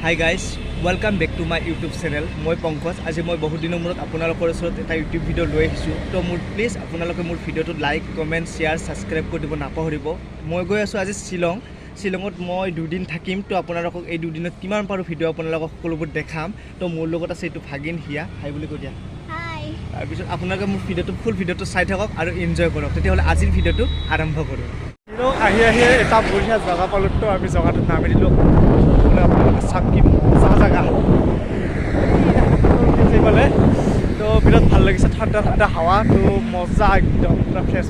Hi guys, welcome back to my YouTube channel. মই পংকজ আজি মই বহুত দিনৰ মূৰত আপোনালোকৰ ওচৰত এটা YouTube ভিডিও লৈ আহিছো তো মোৰ প্লিজ আপোনালোকে মোৰ ভিডিওটো লাইক কমেন্ট শেয়াৰ সাবস্ক্ৰাইব কৰি দিব নাপাহৰিব মই গৈ আছো আজি শিলঙত মই দুদিন থাকিম তো আপোনালোকক এই দুদিনত কিমান পাৰো ভিডিও আপোনালোকক সকলোবোৰ দেখাম তো মোৰ লগত আছে এইটো ভাগিন হিয়া হাই বুলি কৈ দিয়া হাই তাৰ পিছত আপোনালোকে মোৰ ভিডিওটো ফুল ভিডিওটো চাই থাকক আৰু এনজয় কৰক তেতিয়াহলে আজিৰ ভিডিওটো আৰম্ভ কৰো আহি এটা বঢ়িয়া জায়গা পালো তো আমি জায়গাটো নামি দিলো চাম কি মজা জায়গা পালে তো বিৰাট ভাল লাগিছে ঠাণ্ডা ঠাণ্ডা হাৱা তো মজা একদম পুৰা ফ্ৰেছ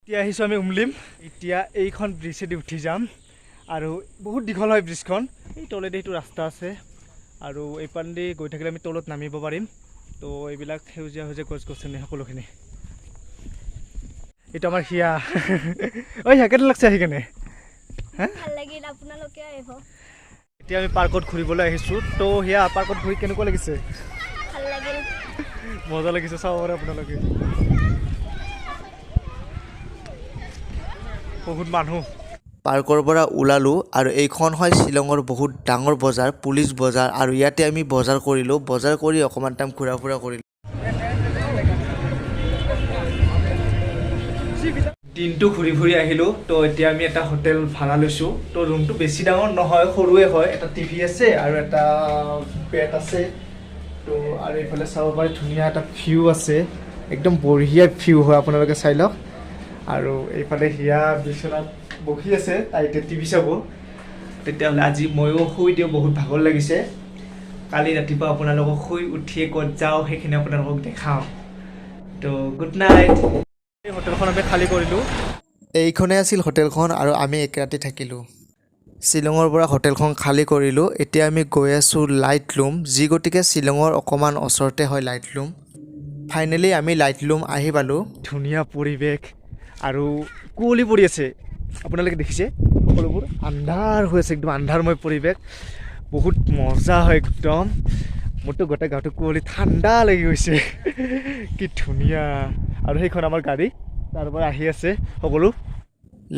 এতিয়া আহিছোঁ আমি উমলিম এতিয়া এইখন ব্ৰিজেদি উঠি যাম আৰু বহুত দীঘল হয় ব্ৰিজখন এই তলেদি এইটো ৰাস্তা আছে আৰু এই পানেদি গৈ থাকিলে আমি তলত নামিব পাৰিম তো এইবিলাক সেউজীয়া গছ গছনি সকলোখিনি এটা আমাৰ হিয়া ঐ হিয়া কেনে লাগছে আহি কেনে ভাল লাগিল আপোনালোকে আহিব এতিয়া আমি পাৰ্কত ঘূৰিবলৈ আহিছোঁ তো হিয়া পাৰ্কত ঘূৰি কেনেকুৱা লাগিছে ভাল লাগিল মজা লাগিছে চাব পাৰে আপোনালোকে বহুত মানুহ পাৰ্কৰ পৰা ওলালোঁ আৰু এইখন হয় শ্বিলঙৰ বহুত ডাঙৰ বজাৰ পুলিচ বজাৰ আৰু ইয়াতে আমি বজাৰ কৰিলোঁ বজাৰ কৰি অকণমান টাইম ঘূৰা ফুৰা কৰিলোঁ দিনটো ঘূৰি ফুৰি আহিলোঁ তো এতিয়া আমি এটা হোটেল ভাড়া লৈছোঁ তো ৰুমটো বেছি ডাঙৰ নহয় সৰুৱে হয় এটা টিভি আছে আৰু এটা বেড আছে তো আৰু এইফালে চাব পাৰে ধুনীয়া এটা ভিউ আছে একদম বঢ়িয়া ভিউ হয় আপোনালোকে চাই লওক আৰু এইফালে হিয়া বিচনাত বহি আছে তাই এতিয়া টিভি চাব তেতিয়াহ'লে আজি ময়ো শুই দিওঁ বহুত ভাগৰ লাগিছে কালি ৰাতিপুৱা আপোনালোকক শুই উঠিয়ে ক'ত যাওঁ সেইখিনি আপোনালোকক দেখাওঁ তো গুড নাইট এই হোটেলখন আমি খালী কৰিলোঁ এইখনেই আছিল হোটেলখন আৰু আমি এক ৰাতি থাকিলোঁ শ্বিলঙৰ পৰা হোটেলখন খালী কৰিলোঁ এতিয়া আমি গৈ আছোঁ লাইট লুম যি গতিকে শ্বিলঙৰ অকণমান ওচৰতে হয় লাইট লুম ফাইনেলি আমি লাইট লুম আহি পালোঁ ধুনীয়া পৰিৱেশ আৰু কুঁৱলী পৰি আছে আপোনালোকে দেখিছে সকলোবোৰ আন্ধাৰ হৈ আছে একদম আন্ধাৰময় পৰিৱেশ বহুত মজা হয় একদম মোৰতো গোটেই গাঁৱটো কুঁৱলী ঠাণ্ডা লাগি গৈছে কি ধুনীয়া আৰু সেইখন আমাৰ গাড়ী তাৰ পৰা আহি আছে সকলো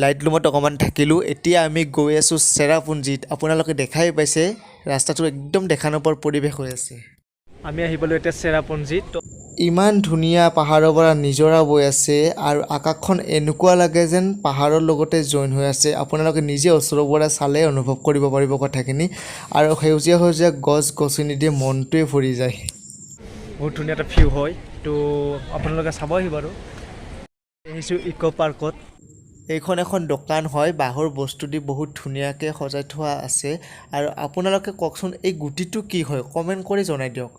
লাইট লুমত অকণমান থাকিলোঁ এতিয়া আমি গৈ আছোঁ চেৰাপুঞ্জীত আপোনালোকে দেখাই পাইছে ৰাস্তাটো একদম দেখা নোপোৱাৰ পৰিৱেশ হৈ আছে আমি আহি পালোঁ এতিয়া চেৰাপুঞ্জীত ইমান ধুনীয়া পাহাৰৰ পৰা নিজৰা বৈ আছে আৰু আকাশখন এনেকুৱা লাগে যেন পাহাৰৰ লগতে জইন হৈ আছে আপোনালোকে নিজে ওচৰৰ পৰা চালে অনুভৱ কৰিব পাৰিব কথাখিনি আৰু সেউজীয়া গছ গছনি দিয়ে মনটোৱে ভৰি যায় বহুত ধুনীয়া এটা ভিউ হয় তো আপোনালোকে চাব আহিব আৰু আহিছোঁ ইক' পাৰ্কত এইখন এখন দোকান হয় বাঁহৰ বস্তু দি বহুত ধুনীয়াকৈ সজাই থোৱা আছে আৰু আপোনালোকে কওকচোন এই গুটিটো কি হয় কমেণ্ট কৰি জনাই দিয়ক